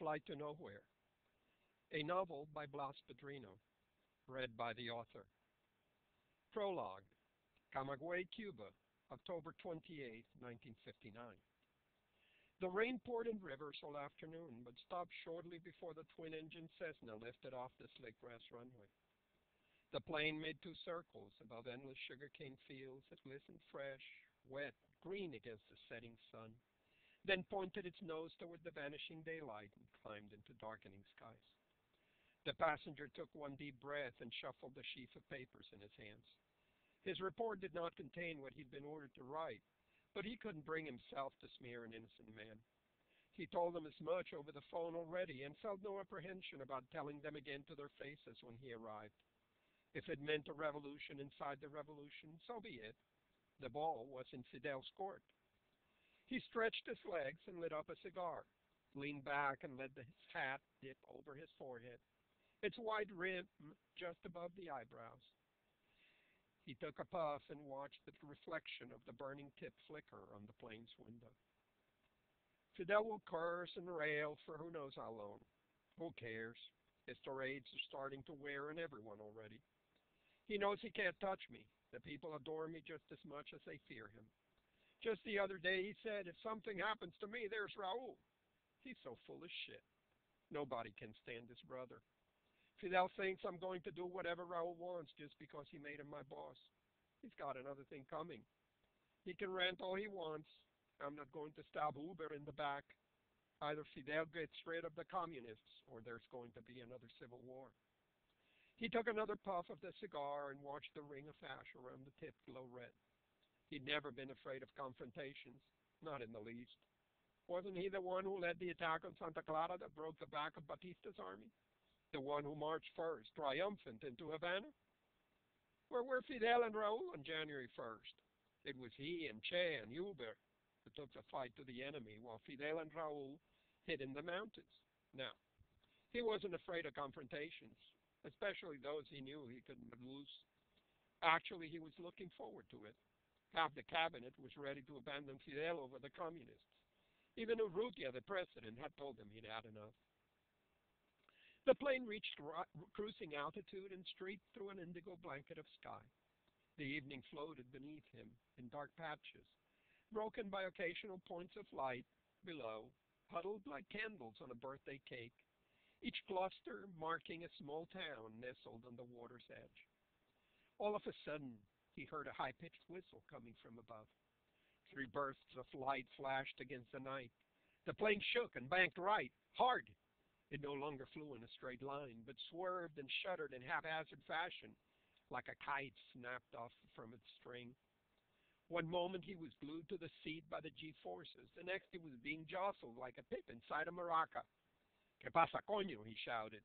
Flight to Nowhere, a novel by Blas Pedrino, read by the author. Prologue, Camagüey, Cuba, October 28, 1959. The rain poured in rivers all afternoon, but stopped shortly before the twin-engine Cessna lifted off the slick grass runway. The plane made two circles above endless sugarcane fields that glistened fresh, wet, green against the setting sun, then pointed its nose toward the vanishing daylight and climbed into darkening skies. The passenger took one deep breath and shuffled the sheaf of papers in his hands. His report did not contain what he'd been ordered to write, but he couldn't bring himself to smear an innocent man. He told them as much over the phone already and felt no apprehension about telling them again to their faces when he arrived. If it meant a revolution inside the revolution, so be it. The ball was in Fidel's court. He stretched his legs and lit up a cigar, leaned back and let his hat dip over his forehead, its wide rim just above the eyebrows. He took a puff and watched the reflection of the burning tip flicker on the plane's window. Fidel will curse and rail for who knows how long. Who cares? His tirades are starting to wear on everyone already. He knows he can't touch me. The people adore me just as much as they fear him. Just the other day he said, if something happens to me, there's Raul. He's so full of shit. Nobody can stand his brother. Fidel thinks I'm going to do whatever Raul wants just because he made him my boss. He's got another thing coming. He can rant all he wants. I'm not going to stab Uber in the back. Either Fidel gets rid of the communists or there's going to be another civil war. He took another puff of the cigar and watched the ring of ash around the tip glow red. He'd never been afraid of confrontations, not in the least. Wasn't he the one who led the attack on Santa Clara that broke the back of Batista's army? The one who marched first, triumphant, into Havana? Where were Fidel and Raul on January 1st? It was he and Che and Uber who took the fight to the enemy, while Fidel and Raul hid in the mountains. Now, he wasn't afraid of confrontations, especially those he knew he couldn't lose. Actually, he was looking forward to it. Half the cabinet was ready to abandon Fidel over the communists. Even Urrutia, the president, had told him he'd had enough. The plane reached cruising altitude and streaked through an indigo blanket of sky. The evening floated beneath him in dark patches, broken by occasional points of light below, huddled like candles on a birthday cake, each cluster marking a small town nestled on the water's edge. All of a sudden, he heard a high-pitched whistle coming from above. 3 bursts of light flashed against the night. The plane shook and banked right, hard. It no longer flew in a straight line, but swerved and shuddered in haphazard fashion, like a kite snapped off from its string. One moment he was glued to the seat by the G-forces. The next he was being jostled like a pip inside a maraca. "¿Qué pasa, coño?" he shouted.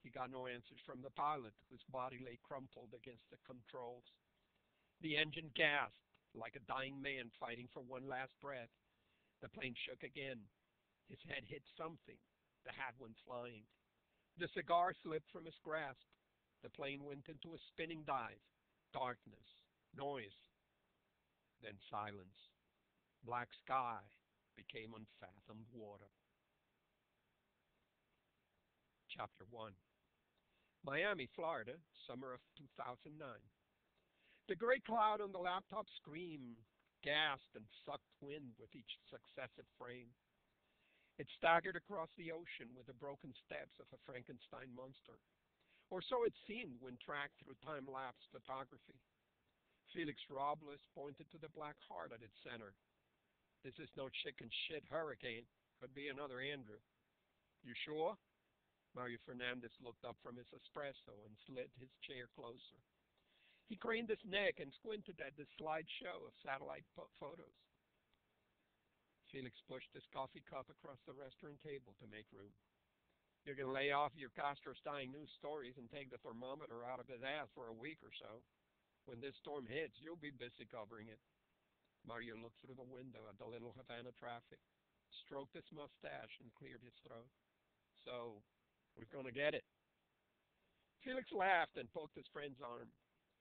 He got no answers from the pilot, whose body lay crumpled against the controls. The engine gasped, like a dying man fighting for one last breath. The plane shook again. His head hit something. The hat went flying. The cigar slipped from his grasp. The plane went into a spinning dive. Darkness. Noise. Then silence. Black sky became unfathomed water. Chapter 1. Miami, Florida, summer of 2009. The gray cloud on the laptop screen gasped and sucked wind with each successive frame. It staggered across the ocean with the broken steps of a Frankenstein monster. Or so it seemed when tracked through time-lapse photography. Felix Robles pointed to the black heart at its center. "This is no chicken shit hurricane. Could be another Andrew." "You sure?" Mario Fernandez looked up from his espresso and slid his chair closer. He craned his neck and squinted at the slideshow of satellite photos. Felix pushed his coffee cup across the restaurant table to make room. "You can lay off your Castro's dying news stories and take the thermometer out of his ass for a week or so. When this storm hits, you'll be busy covering it." Mario looked through the window at the little Havana traffic, stroked his mustache, and cleared his throat. "So, we're going to get it." Felix laughed and poked his friend's arm.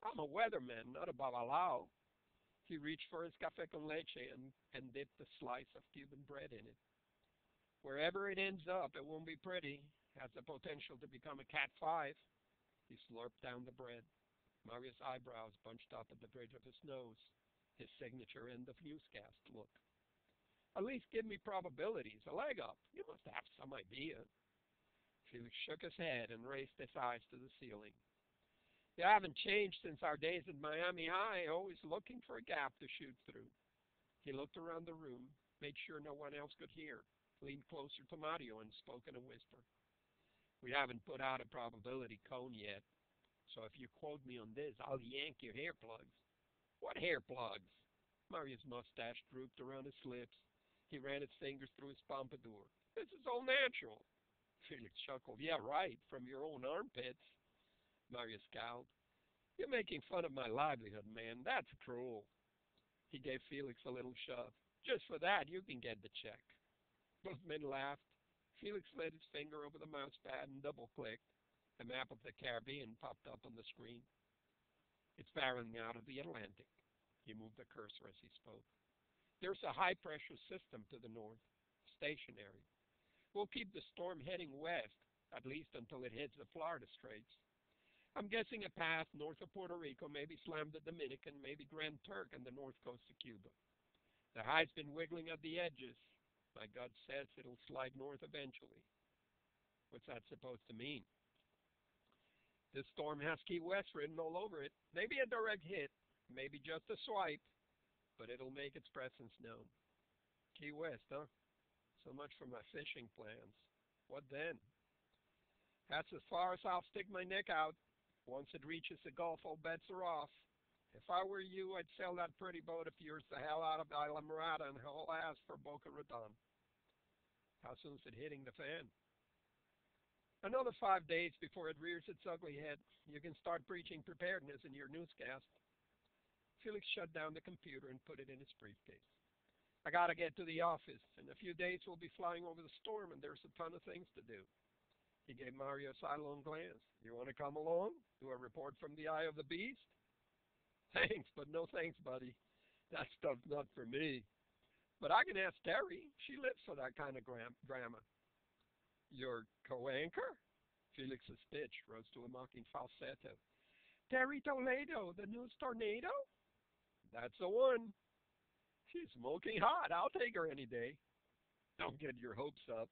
"I'm a weatherman, not a babalao." He reached for his café con leche and dipped a slice of Cuban bread in it. Wherever it ends up, it won't be pretty. Has the potential to become a Cat 5. He slurped down the bread. Marius' eyebrows bunched up at the bridge of his nose. His signature end of newscast look. At least give me probabilities, a leg up. You must have some idea. Felix shook his head and raised his eyes to the ceiling. You haven't changed since our days at Miami High, always looking for a gap to shoot through. He looked around the room, made sure no one else could hear, leaned closer to Mario and spoke in a whisper. We haven't put out a probability cone yet, so if you quote me on this, I'll yank your hair plugs. What hair plugs? Mario's mustache drooped around his lips. He ran his fingers through his pompadour. This is all natural. Felix chuckled. Yeah, right, from your own armpits. Mario scowled. You're making fun of my livelihood, man. That's cruel. He gave Felix a little shove. Just for that, you can get the check. Both men laughed. Felix laid his finger over the mouse pad and double-clicked. A map of the Caribbean popped up on the screen. It's barreling out of the Atlantic. He moved the cursor as he spoke. There's a high-pressure system to the north, stationary. We'll keep the storm heading west, at least until it hits the Florida Straits. I'm guessing a path north of Puerto Rico, maybe slam the Dominican, maybe Grand Turk and the north coast of Cuba. The high's been wiggling at the edges. My gut says it'll slide north eventually. What's that supposed to mean? This storm has Key West written all over it. Maybe a direct hit, maybe just a swipe, but it'll make its presence known. Key West, huh? So much for my fishing plans. What then? That's as far as I'll stick my neck out. Once it reaches the Gulf, all bets are off. If I were you, I'd sell that pretty boat of yours the hell out of Isla Mirada and haul ass for Boca Raton. How soon's it hitting the fan? Another 5 days before it rears its ugly head. You can start preaching preparedness in your newscast. Felix shut down the computer and put it in his briefcase. I gotta get to the office. In a few days we'll be flying over the storm and there's a ton of things to do. He gave Mario a sidelong glance. You want to come along? Do a report from the eye of the beast? Thanks, but no thanks, buddy. That stuff's not for me. But I can ask Terry. She lives for that kind of drama. Your co-anchor? Felix's pitch rose to a mocking falsetto. Terry Toledo, the news tornado? That's the one. She's smoking hot. I'll take her any day. Don't get your hopes up.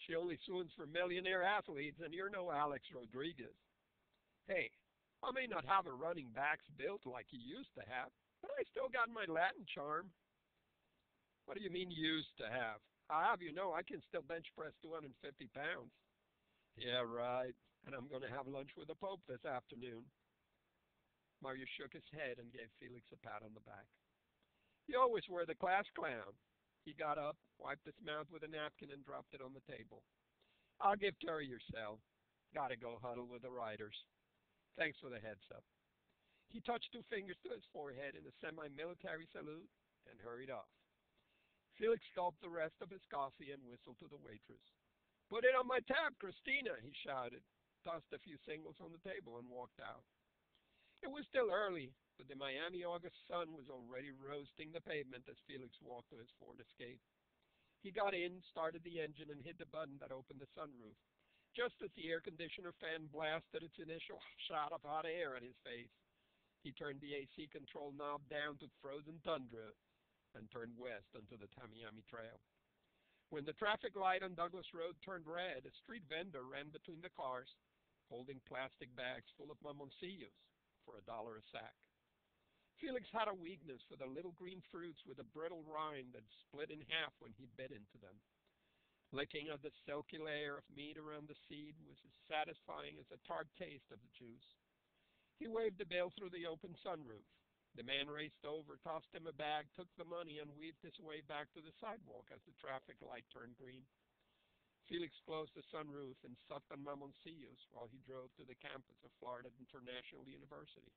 She only swoons for millionaire athletes, and you're no Alex Rodriguez. Hey, I may not have a running backs built like you used to have, but I still got my Latin charm. What do you mean used to have? I have you know I can still bench press 250 pounds. Yeah, right. And I'm going to have lunch with the Pope this afternoon. Mario shook his head and gave Felix a pat on the back. You always were the class clown. He got up, wiped his mouth with a napkin, and dropped it on the table. I'll give Terry your cell. Gotta go huddle with the riders. Thanks for the heads up. He touched 2 fingers to his forehead in a semi-military salute and hurried off. Felix gulped the rest of his coffee and whistled to the waitress. Put it on my tab, Christina, he shouted, tossed a few singles on the table, and walked out. It was still early, but the Miami August sun was already roasting the pavement as Felix walked to his Ford Escape. He got in, started the engine, and hit the button that opened the sunroof, just as the air conditioner fan blasted its initial shot of hot air at his face. He turned the AC control knob down to frozen tundra and turned west onto the Tamiami Trail. When the traffic light on Douglas Road turned red, a street vendor ran between the cars, holding plastic bags full of mamoncillos for $1 a sack. Felix had a weakness for the little green fruits with a brittle rind that split in half when he bit into them. Licking of the silky layer of meat around the seed was as satisfying as a tart taste of the juice. He waved the bill through the open sunroof. The man raced over, tossed him a bag, took the money, and weaved his way back to the sidewalk as the traffic light turned green. Felix closed the sunroof and sucked on mamoncillos while he drove to the campus of Florida International University.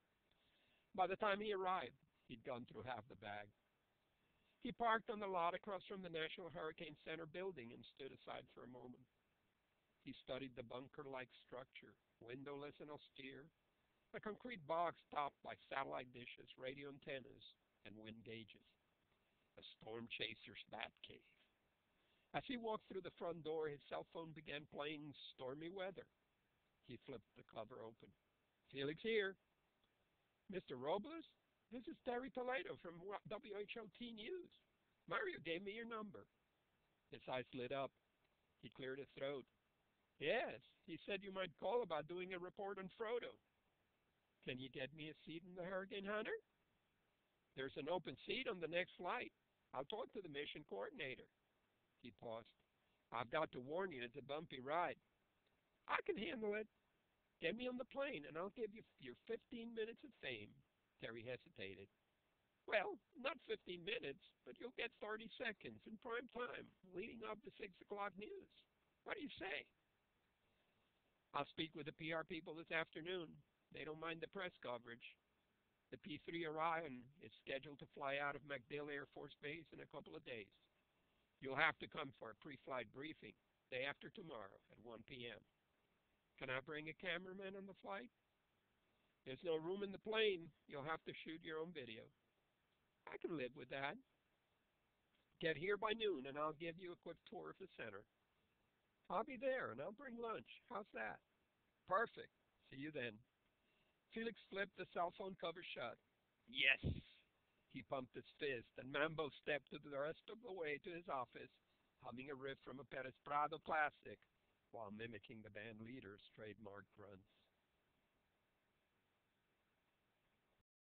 By the time he arrived, he'd gone through half the bag. He parked on the lot across from the National Hurricane Center building and stood aside for a moment. He studied the bunker-like structure, windowless and austere, a concrete box topped by satellite dishes, radio antennas, and wind gauges. A storm chaser's bat cave. As he walked through the front door, his cell phone began playing Stormy Weather. He flipped the cover open. Felix here. Mr. Robles? This is Terry Toledo from WHOT News. Mario gave me your number. His eyes lit up. He cleared his throat. Yes, he said you might call about doing a report on Frodo. Can you get me a seat in the Hurricane Hunter? There's an open seat on the next flight. I'll talk to the mission coordinator. He paused. I've got to warn you, it's a bumpy ride. I can handle it. Get me on the plane and I'll give you your 15 minutes of fame. Terry hesitated. Well, not 15 minutes, but you'll get 30 seconds in prime time, leading up to 6 o'clock news. What do you say? I'll speak with the PR people this afternoon. They don't mind the press coverage. The P-3 Orion is scheduled to fly out of MacDill Air Force Base in a couple of days. You'll have to come for a pre-flight briefing, day after tomorrow at 1 p.m. Can I bring a cameraman on the flight? There's no room in the plane. You'll have to shoot your own video. I can live with that. Get here by noon and I'll give you a quick tour of the center. I'll be there and I'll bring lunch. How's that? Perfect. See you then. Felix flipped the cell phone cover shut. Yes! He pumped his fist, and Mambo stepped the rest of the way to his office, humming a riff from a Perez Prado classic, while mimicking the band leader's trademark grunts.